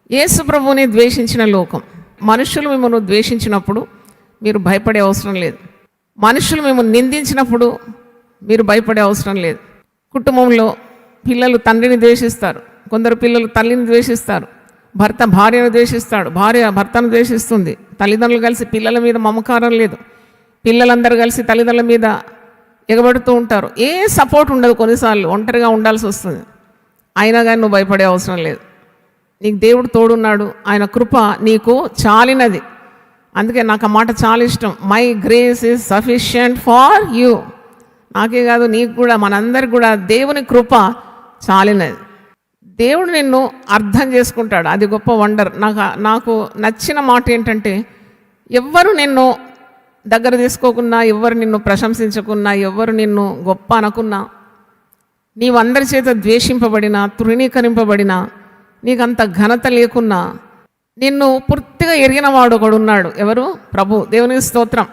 యేసు ప్రభువుని ద్వేషించిన లోకం. మనుషులు మిమ్మల్ని ద్వేషించినప్పుడు మీరు భయపడే అవసరం లేదు. మనుషులు మిమ్మల్ని నిందించినప్పుడు మీరు భయపడే అవసరం లేదు. కుటుంబంలో పిల్లలు తండ్రిని ద్వేషిస్తారు, కొందరు పిల్లలు తల్లిని ద్వేషిస్తారు, భర్త భార్యను ద్వేషిస్తాడు, భార్య భర్తను ద్వేషిస్తుంది, తల్లిదండ్రులు కలిసి పిల్లల మీద మమకారం లేదు, పిల్లలందరూ కలిసి తల్లిదండ్రుల మీద ఎగబడుతూ ఉంటారు. ఏ సపోర్ట్ ఉండదు, కొన్నిసార్లు ఒంటరిగా ఉండాల్సి వస్తుంది. అయినా కానీ నువ్వు భయపడే అవసరం లేదు. నీకు దేవుడు తోడున్నాడు, ఆయన కృప నీకు చాలినది. అందుకే నాకు ఆ మాట చాలా ఇష్టం. My grace is sufficient for you. నాకే కాదు, నీకు కూడా, మనందరికి కూడా దేవుని కృప చాలినది. దేవుడు నిన్ను అర్థం చేసుకుంటాడు, అది గొప్ప వండర్. నాకు నచ్చిన మాట ఏంటంటే, ఎవ్వరు నిన్ను దగ్గర తీసుకోకున్నా, ఎవ్వరు నిన్ను ప్రశంసించకున్నా, ఎవ్వరు నిన్ను గొప్ప అనకున్నా, నీవు అందరి చేత ద్వేషింపబడినా, తృణీకరింపబడినా, నీకంత ఘనత లేకున్నా, నిన్ను పూర్తిగా ఎరిగిన వాడు ఒకడు ఉన్నాడు. ఎవరు? ప్రభు. దేవునికి స్తోత్రం.